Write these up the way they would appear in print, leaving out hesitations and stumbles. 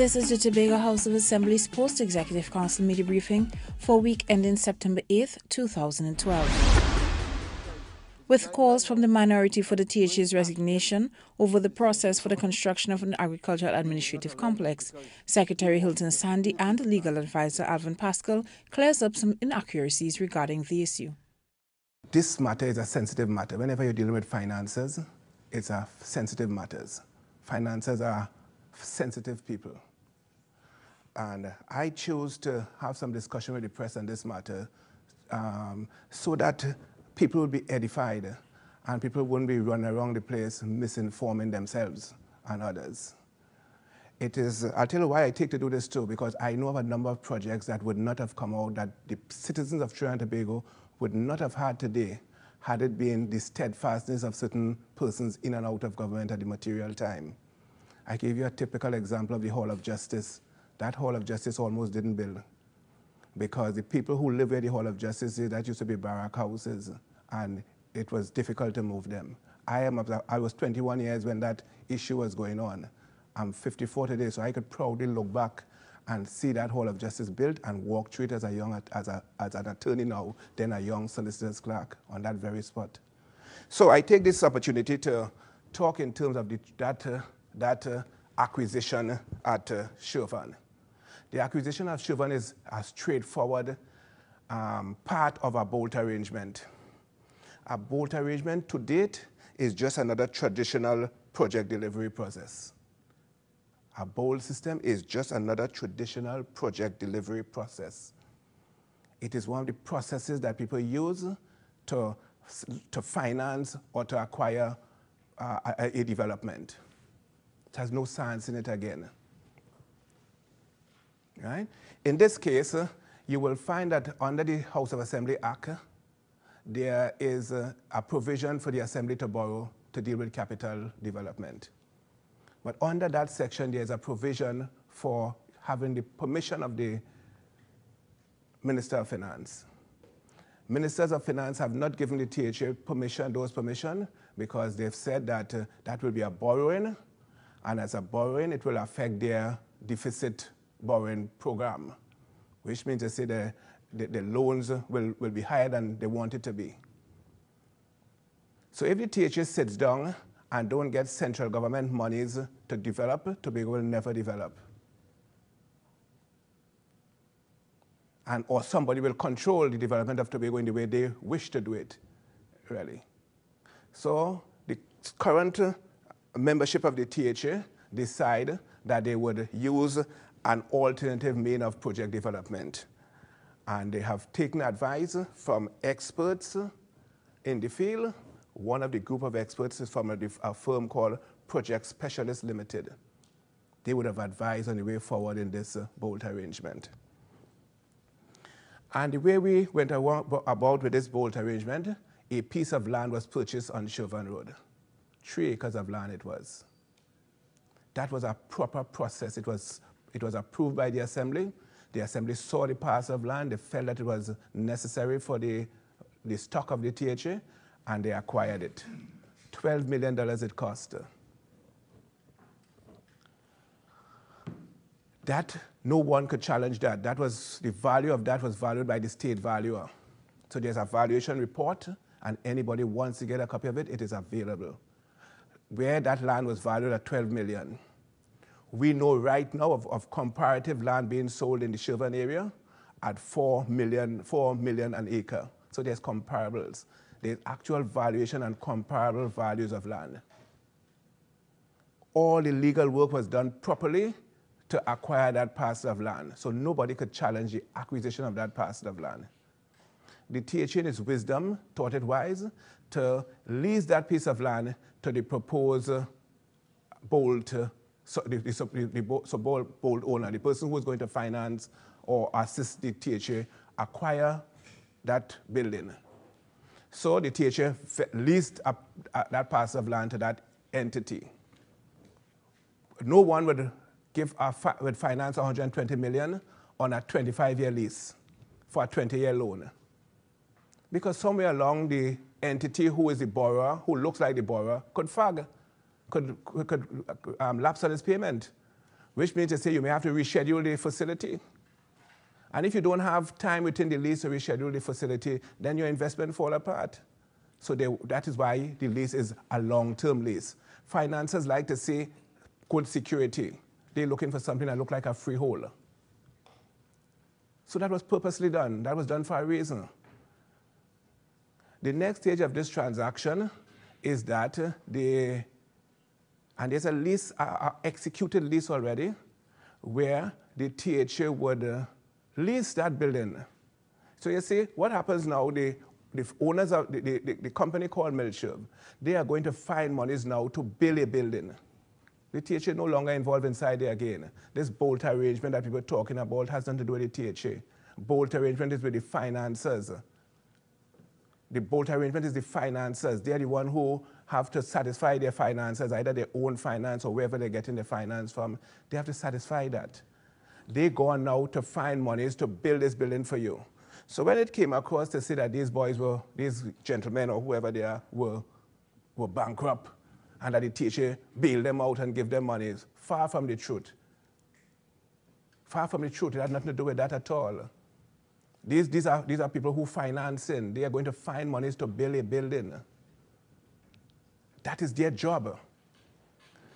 This is the Tobago House of Assembly's Post-Executive Council media briefing for week ending September 8, 2012. With calls from the minority for the THA's resignation over the process for the construction of an agricultural administrative complex, Secretary Hilton Sandy and legal advisor Alvin Pascal clears up some inaccuracies regarding the issue. This matter is a sensitive matter. Whenever you're dealing with finances, it's a sensitive matters. Finances are sensitive people. And I chose to have some discussion with the press on this matter so that people will be edified and people wouldn't be running around the place misinforming themselves and others. I'll tell you why I take to do this too, because I know of a number of projects that would not have come out, that the citizens of Trinidad and Tobago would not have had today had it been the steadfastness of certain persons in and out of government at the material time. I gave you a typical example of the Hall of Justice. That Hall of Justice almost didn't build because the people who live where the Hall of Justice is, that used to be barrack houses, and it was difficult to move them. I was 21 years when that issue was going on. I'm 54 today, so I could proudly look back and see that Hall of Justice built and walk through it as an attorney now, then a young solicitor's clerk on that very spot. So I take this opportunity to talk in terms of that acquisition at Chauvin. The acquisition of Chauvin is a straightforward part of a bolt arrangement. A bolt arrangement to date is just another traditional project delivery process. A bolt system is just another traditional project delivery process. It is one of the processes that people use to finance or to acquire a development. It has no science in it again. Right? In this case, you will find that under the House of Assembly Act, there is a provision for the Assembly to borrow to deal with capital development. But under that section, there's a provision for having the permission of the Minister of Finance. Ministers of Finance have not given the THA permission, because they've said that that will be a borrowing, and as a borrowing, it will affect their deficit borrowing program, which means to say the loans will be higher than they want it to be. So if the THA sits down and don't get central government monies to develop, Tobago will never develop. Or somebody will control the development of Tobago in the way they wish to do it, really. So the current membership of the THA decide that they would use an alternative mean of project development. And they have taken advice from experts in the field. One of the group of experts is from a firm called Project Specialists Limited. They would have advised on the way forward in this bolt arrangement. And the way we went about with this bolt arrangement, a piece of land was purchased on Chauvin Road. 3 acres of land it was. That was a proper process. It was approved by the Assembly. The Assembly saw the parcel of land. They felt that it was necessary for the stock of the THA, and they acquired it. $12 million it cost. That, no one could challenge that. That was, the value of that was valued by the state valuer. So there's a valuation report, and anybody wants to get a copy of it, it is available. Where that land was valued at $12 million. We know right now of comparative land being sold in the Chauvin area at $4 million an acre. So there's comparables. There's actual valuation and comparable values of land. All the legal work was done properly to acquire that parcel of land. So nobody could challenge the acquisition of that parcel of land. The THA in its wisdom thought it wise to lease that piece of land to the proposed bolt bolt owner, the person who is going to finance or assist the THA acquire that building. So the THA leased that parcel of land to that entity. No one would finance $120 million on a 25-year lease for a 20-year loan. Because somewhere along the entity who is the borrower, who looks like the borrower, could lapse on his payment. which means to say you may have to reschedule the facility. And if you don't have time within the lease to reschedule the facility, then your investment fall apart. So that is why the lease is a long-term lease. Financiers like to say good security. They're looking for something that looks like a freehold. So that was purposely done. That was done for a reason. The next stage of this transaction is that and there's a lease, a executed lease already, where the THA would lease that building. So you see, what happens now, the owners of the company called Milsherb, they are going to find monies now to build a building. The THA no longer involved inside there again. This bolt arrangement that people are talking about has nothing to do with the THA. Bolt arrangement is with the financiers. The bolt arrangement is the financiers. They're the one who have to satisfy their finances, either their own finance or wherever they're getting the finance from. They have to satisfy that. They go on now to find monies to build this building for you. So when it came across to see that these gentlemen or whoever they are, were bankrupt, and that the teacher bailed them out and give them money, far from the truth. Far from the truth. It had nothing to do with that at all. These are people who financing. They are going to find monies to build a building. That is their job.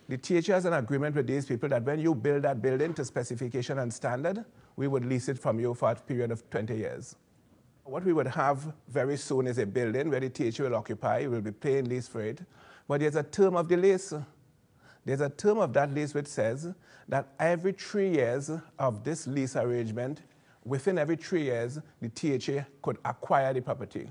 The THA has an agreement with these people that when you build that building to specification and standard, we would lease it from you for a period of 20 years. What we would have very soon is a building where the THA will occupy, will be paying lease for it, but there's a term of the lease. There's a term of that lease which says that every 3 years of this lease arrangement, within every 3 years, the THA could acquire the property.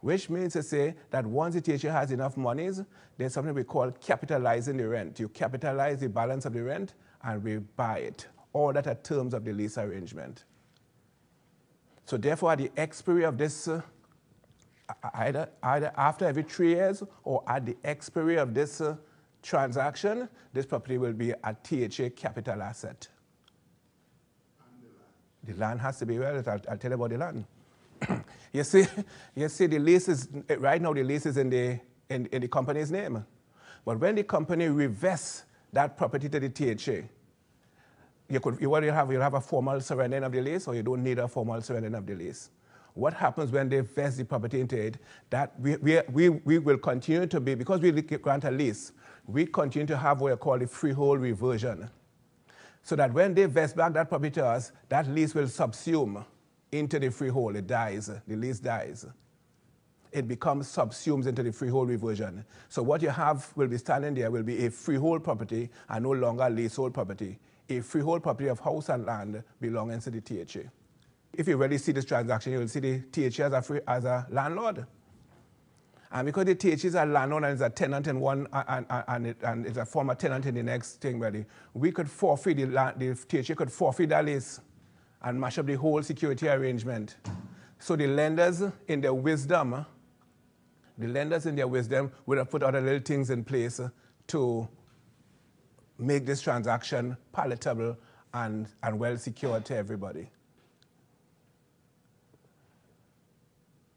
Which means to say that once the THA has enough monies, there's something we call capitalizing the rent. You capitalize the balance of the rent and we buy it. All that are terms of the lease arrangement. So therefore, at the expiry of this, either after every 3 years or at the expiry of this transaction, this property will be a THA capital asset. The land has to be, well, I'll tell you about the land. You see, the lease is, right now the lease is in the company's name. But when the company revests that property to the THA, you'll have a formal surrendering of the lease, or you don't need a formal surrendering of the lease. What happens when they vest the property into it, that we will continue to be, because we grant a lease, we continue to have what we call the freehold reversion. So that when they vest back that property to us, that lease will subsume into the freehold. It dies, the lease dies. It becomes subsumed into the freehold reversion. So what you have will be standing there will be a freehold property and no longer a leasehold property. A freehold property of house and land belonging to the THA. If you really see this transaction, you will see the THA as a landlord. And because the THA is a landlord and is a tenant in one, and it's a former tenant in the next thing, really, we could forfeit the THA could forfeit that lease and mash up the whole security arrangement. So the lenders, in their wisdom, would have put other little things in place to make this transaction palatable and well secured to everybody.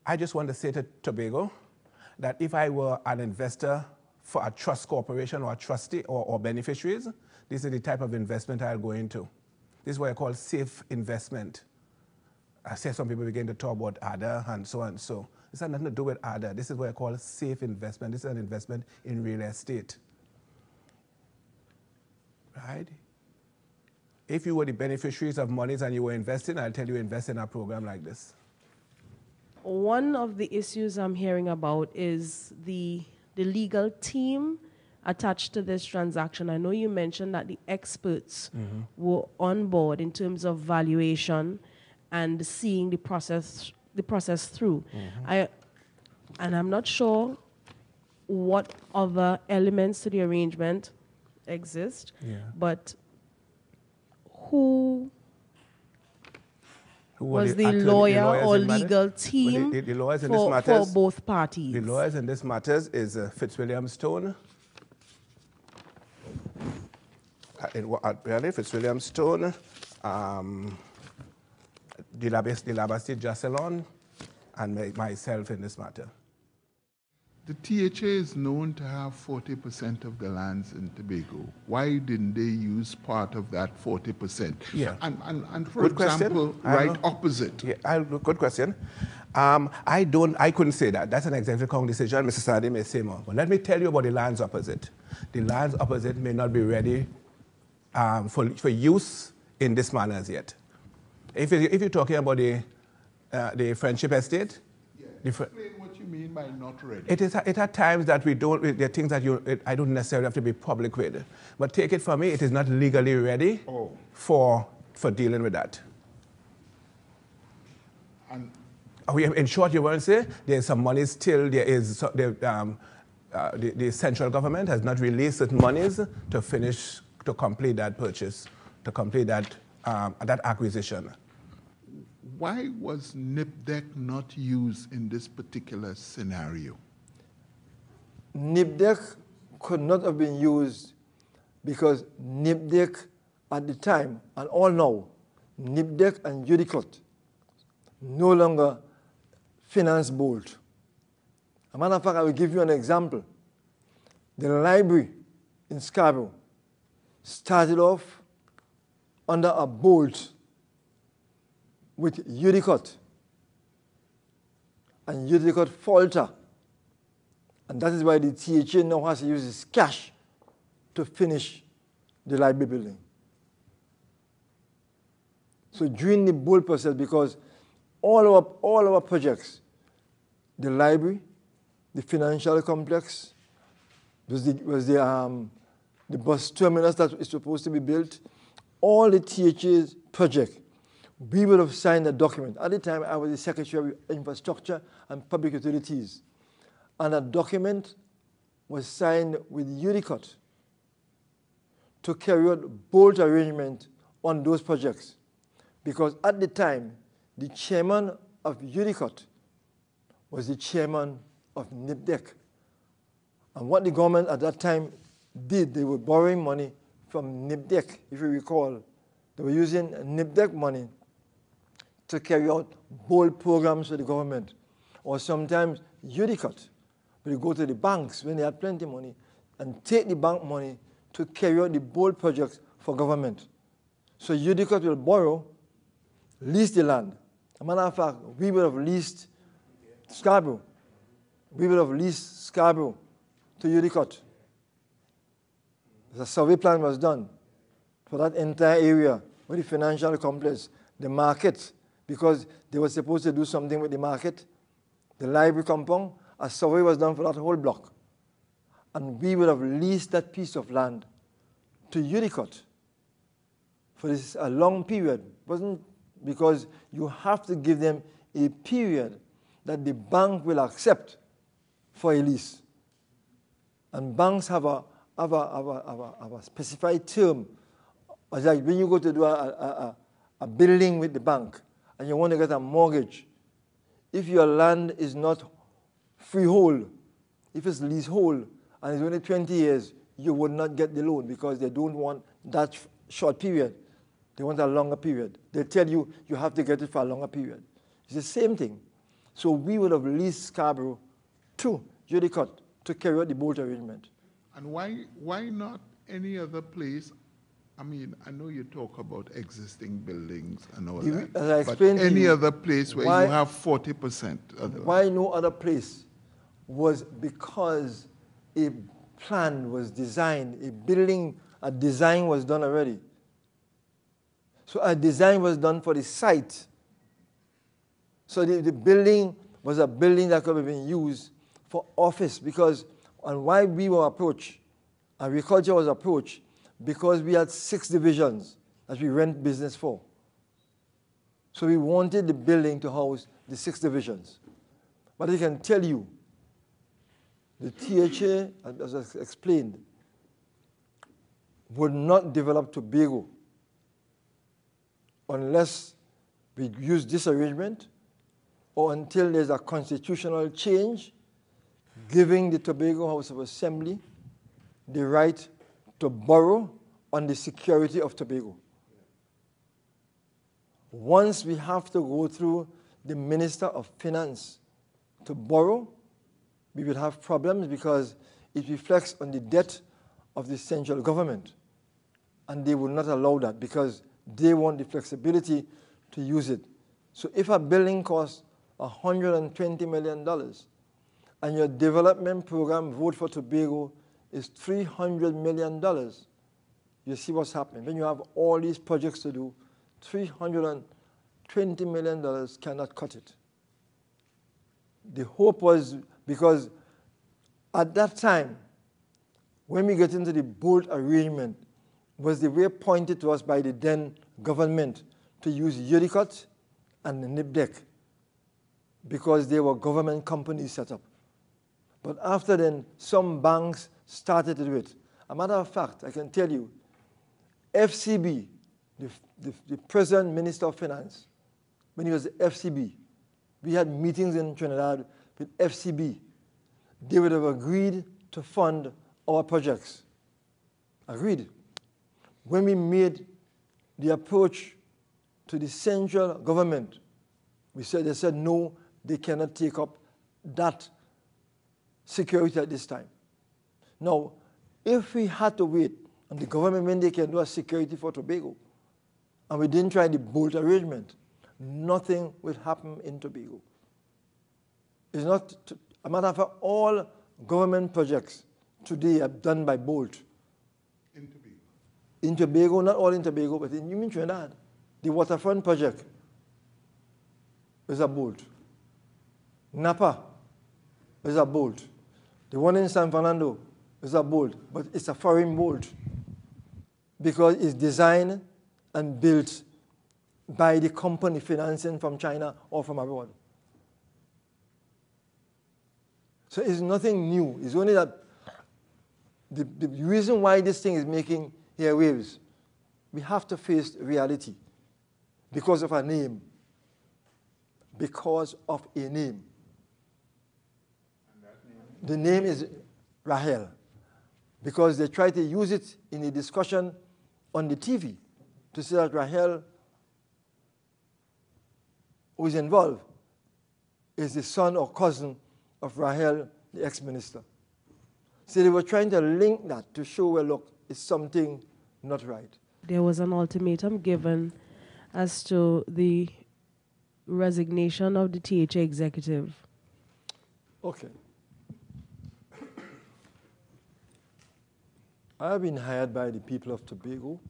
I just want to say to Tobago that if I were an investor for a trust corporation or a trustee or beneficiaries, this is the type of investment I'll go into. This is what I call safe investment. I see some people begin to talk about ADA and so on. So this has nothing to do with ADA. This is what I call safe investment. This is an investment in real estate. Right? If you were the beneficiaries of monies and you were investing, I'll tell you invest in a program like this. One of the issues I'm hearing about is the legal team attached to this transaction. I know you mentioned that the experts were on board in terms of valuation and seeing the process through. And I'm not sure what other elements to the arrangement exist, but who was the lawyer or legal team the lawyers in this matters, for both parties? The lawyers in this matters is Fitzwilliam Stone. Fitzwilliam Stone, the Labastide Jocelyn, and myself in this matter. The THA is known to have 40% of the lands in Tobago. Why didn't they use part of that 40%? Yeah. And for Good example, question. right opposite. Yeah, good question. I couldn't say that. That's an executive council decision. Mr. Sadi may say more. But let me tell you about the lands opposite. The lands opposite may not be ready for use in this manner as yet. If you're talking about the Friendship Estate, Explain what you mean by not ready. It are times that we don't. There are things that I don't necessarily have to be public with. But take it from me, it is not legally ready for dealing with that. And In short, you want to say there's some money still. There is the central government has not released certain monies to complete that purchase, to complete that acquisition. why was NIPDEC not used in this particular scenario? NIPDEC could not have been used because NIPDEC at the time, and all now, NIPDEC and Judicot no longer finance Bolt. As a matter of fact, I will give you an example. The library in Scarborough started off under a Bolt with Judicot, and Judicot falter. And that is why the THA now has to use its cash to finish the library building. So during the Bolt process, because all our projects, the library, the financial complex, was the bus terminus that is supposed to be built, all the THA's project, we would have signed a document. At the time, I was the Secretary of Infrastructure and Public Utilities. And a document was signed with Judicot to carry out Bolt arrangement on those projects. Because at the time, the chairman of Judicot was the chairman of NIPDEC. And what the government at that time did, they were borrowing money from NIPDEC, if you recall. They were using NIPDEC money to carry out Bolt programs for the government. Or sometimes Judicot will go to the banks when they had plenty of money and take the bank money to carry out the Bolt projects for government. So Judicot will borrow, lease the land. As a matter of fact, we would have leased Scarborough. We would have leased Scarborough to Judicot. The survey plan was done for that entire area with the financial complex, the market, because they were supposed to do something with the market, the library compound. A survey was done for that whole block. And we would have leased that piece of land to Judicot for this a long period. It wasn't because you have to give them a period that the bank will accept for a lease. And banks have a specified term. It's like when you go to do a building with the bank and you want to get a mortgage, if your land is not freehold, if it's leasehold and it's only 20 years, you would not get the loan because they don't want that short period. They want a longer period. They tell you you have to get it for a longer period. It's the same thing. So we would have leased Scarborough to Judicot to carry out the Bolt arrangement. And why not any other place? I mean, I know you talk about existing buildings and all that, as I but explained to any you, other place where you have 40%? Why no other place was because a plan was designed, a design was done already. So a design was done for the site. So the building was a building that could have been used for office because, and why we were approached, agriculture was approached, because we had 6 divisions that we rent business for. So we wanted the building to house the 6 divisions. But I can tell you, the THA, as I explained, would not develop Tobago unless we use this arrangement or until there's a constitutional change giving the Tobago House of Assembly the right to borrow on the security of Tobago. Once we have to go through the Minister of Finance to borrow, we will have problems because it reflects on the debt of the central government. And they will not allow that because they want the flexibility to use it. So if a building costs $120 million and your development program, Vote for Tobago, is $300 million, you see what's happening. When you have all these projects to do, $320 million cannot cut it. The hope was because at that time, when we get into the BOLT arrangement, was the way pointed to us by the then government to use UDICOT and the NIPDEC because they were government companies set up. But after then, some banks started to do it. A matter of fact, I can tell you, FCB, the present Minister of Finance, when he was the FCB, we had meetings in Trinidad with FCB. They would have agreed to fund our projects. Agreed. When we made the approach to the central government, they said no, they cannot take up that security at this time. Now, if we had to wait on the government when they can do a security for Tobago, and we didn't try the BOLT arrangement, nothing would happen in Tobago. It's not, a matter of fact, all government projects today are done by BOLT. In Tobago? In Tobago, not all in Tobago, but in Trinidad. The waterfront project is a BOLT. Napa is a BOLT. The one in San Fernando is a BOLT, but it's a foreign BOLT because it's designed and built by the company financing from China or from abroad. So it's nothing new. It's only that the reason why this thing is making airwaves, we have to face reality because of a name. Because of a name. The name is Rahel. Because they try to use it in a discussion on the TV to say that Rahel, who is involved, is the son or cousin of Rahel, the ex-minister. So they were trying to link that to show, well, look, it's something not right. There was an ultimatum given as to the resignation of the THA executive. Okay. I have been hired by the people of Tobago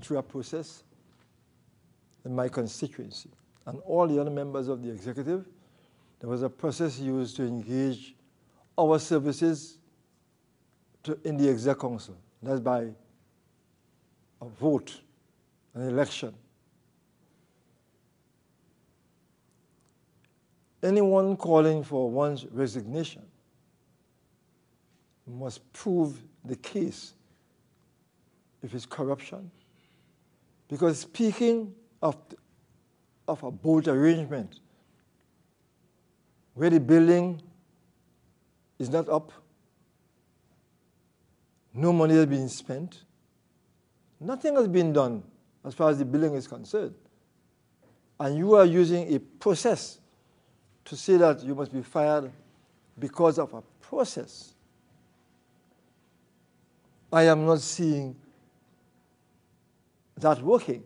through a process in my constituency. And all the other members of the executive, there was a process used to engage our services in the exec council. That's by a vote, an election. Anyone calling for one's resignation must prove the case if it's corruption. Because speaking of a BOLT arrangement where the building is not up, no money has been spent, nothing has been done as far as the building is concerned, and you are using a process to say that you must be fired because of a process, I am not seeing that working.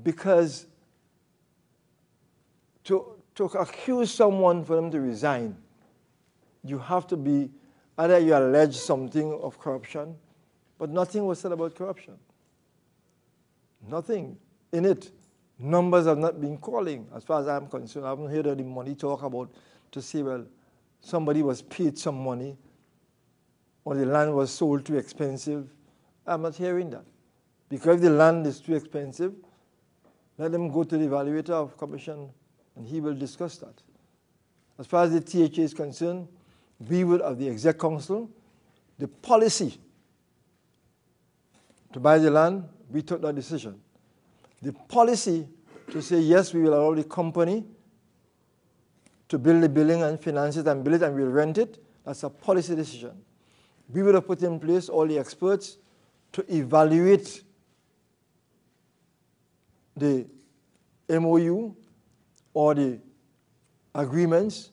Because to accuse someone for them to resign, you have to be, either you allege something of corruption, but nothing was said about corruption. Nothing in it. Numbers have not been calling, as far as I'm concerned. I haven't heard any money talk about to say, well, somebody was paid some money, or the land was sold too expensive. I'm not hearing that. Because if the land is too expensive, let them go to the evaluator of commission, and he will discuss that. As far as the THA is concerned, we will, of the exec council, the policy to buy the land, we took that decision. The policy to say, yes, we will allow the company to build the building and finance it and build it and we'll rent it, that's a policy decision. We will have put in place all the experts to evaluate the MOU or the agreements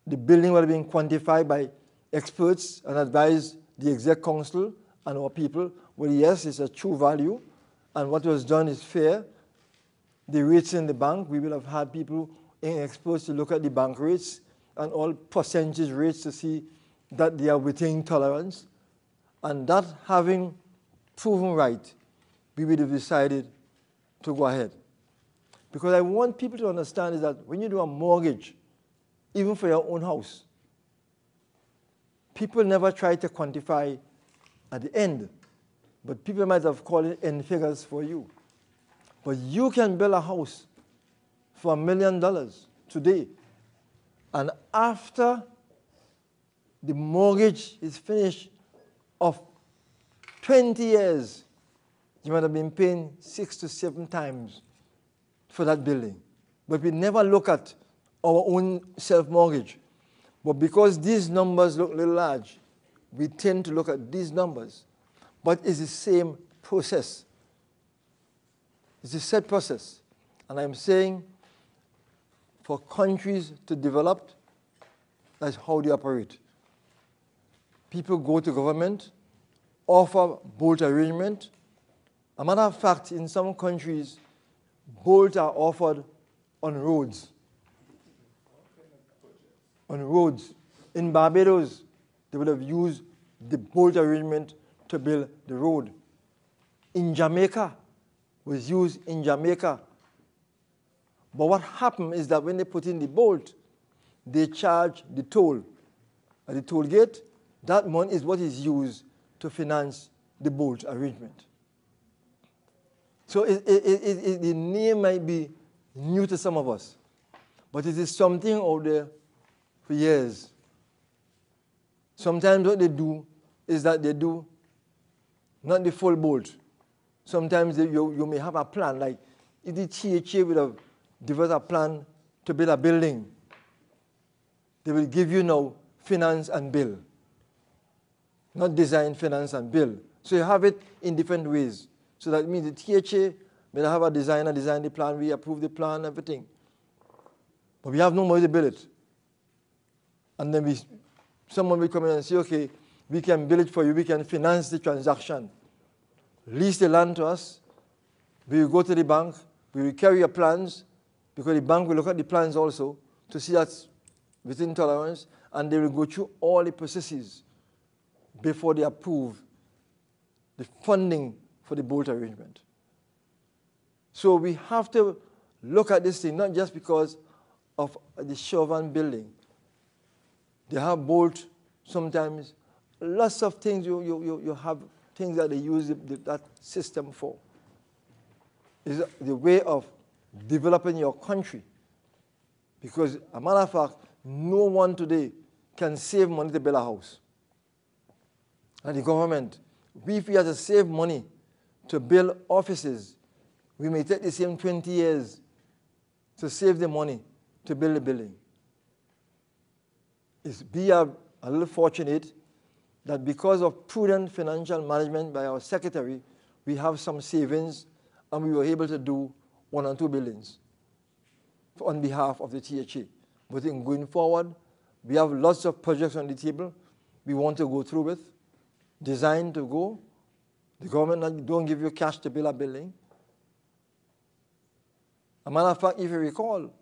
the building would have been quantified by experts and advised the exec council and our people, well, yes, it's a true value, and what was done is fair. The rates in the bank, we will have had people and experts to look at the bank rates and all percentage rates to see that they are within tolerance. And that having proven right, we would have decided to go ahead. Because I want people to understand is that when you do a mortgage, even for your own house, people never try to quantify at the end, but people might have called it end figures for you. But you can build a house for $1 million today, and after the mortgage is finished of 20 years, you might have been paying 6 to 7 times for that building. But we never look at our own self-mortgage. But because these numbers look a little large, we tend to look at these numbers. But it's the same process. It's a set process. And I'm saying for countries to develop, that's how they operate. People go to government, offer bolt arrangement. A matter of fact, in some countries, bolts are offered on roads. On roads. In Barbados, they would have used the bolt arrangement to build the road. In Jamaica, was used in Jamaica. But what happened is that when they put in the bolt, they charge the toll. At the toll gate, that money is what is used to finance the bolt arrangement. So the name might be new to some of us, but it is something out there for years. Sometimes what they do is that they do not the full bolt. Sometimes you may have a plan, like if the THA would have developed a plan to build a building, they will give you now finance and build. Not design, finance, and build. So you have it in different ways. So that means the THA may have a designer design the plan, we approve the plan, everything. But we have no money to build it. And then someone will come in and say, okay, we can build it for you, we can finance the transaction. Lease the land to us, we will go to the bank, we will carry your plans, because the bank will look at the plans also to see that's within tolerance, and they will go through all the processes before they approve the funding for the bolt arrangement. So we have to look at this thing not just because of the Chauvin building. They have bolt sometimes, lots of things you have things that they use that system for. It's the way of developing your country. Because, a matter of fact, no one today can save money to build a house. And the government, if we have to save money to build offices, we may take the same 20 years to save the money to build a building. We are a little fortunate that because of prudent financial management by our secretary, we have some savings and we were able to do 1 or 2 buildings on behalf of the THA. But in going forward, we have lots of projects on the table we want to go through with, designed to go. The government don't give you cash to build a building. A matter of fact, if you recall,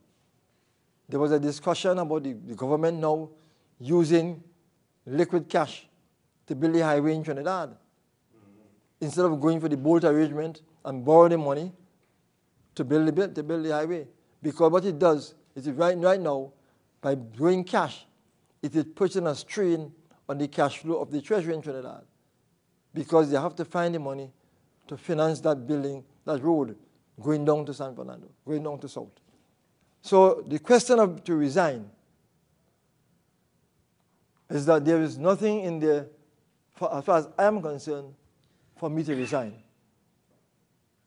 there was a discussion about the government now using liquid cash to build the highway in Trinidad. Instead of going for the bolt arrangement and borrow the money to build the highway. Because what it does is right now, by doing cash, it is putting a strain on the cash flow of the treasury in Trinidad. Because they have to find the money to finance that building, that road, going down to San Fernando, going down to South. So the question of to resign is that there is nothing in there, as far as I am concerned, for me to resign.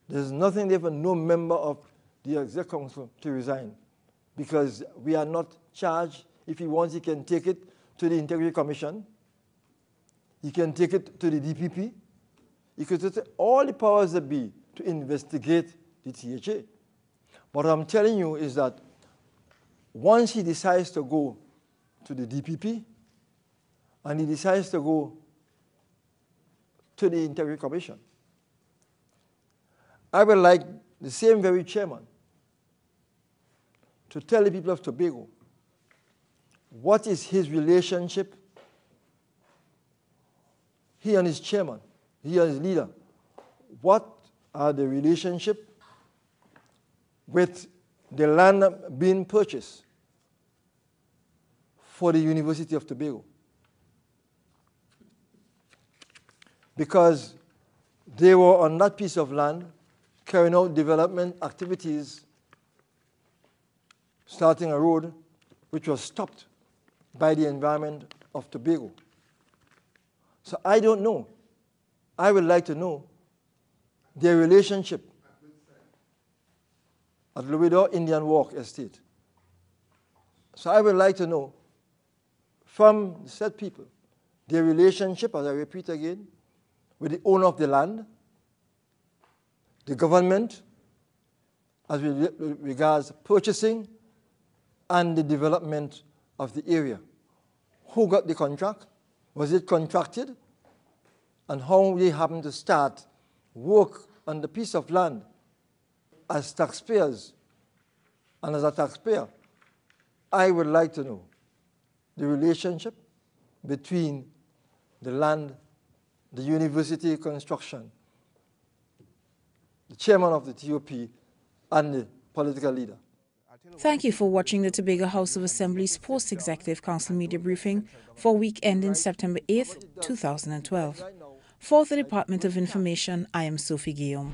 There's nothing there for no member of the Executive Council to resign, because we are not charged. If he wants, he can take it to the Integrity Commission. He can take it to the DPP. He could take all the powers that be to investigate the THA. What I'm telling you is that once he decides to go to the DPP, and he decides to go to the Integrity Commission. I would like the same very chairman to tell the people of Tobago what is his relationship, he and his chairman, he and his leader, what are the relationship with the land being purchased for the University of Tobago. Because they were on that piece of land carrying out development activities, starting a road which was stopped by the environment of Tobago. So I don't know. I would like to know their relationship at Louisdor Indian Walk Estate. So I would like to know from said people their relationship, as I repeat again, with the owner of the land, the government, as regards purchasing and the development of the area. Who got the contract? Was it contracted? And how they happened to start work on the piece of land as taxpayers. And as a taxpayer, I would like to know the relationship between the land, the university construction, the chairman of the TOP, and the political leader. Thank you for watching the Tobago House of Assembly's Post-Executive Council Media Briefing for week ending September 8th, 2012. For the Department of Information, I am Sophie Guillaume.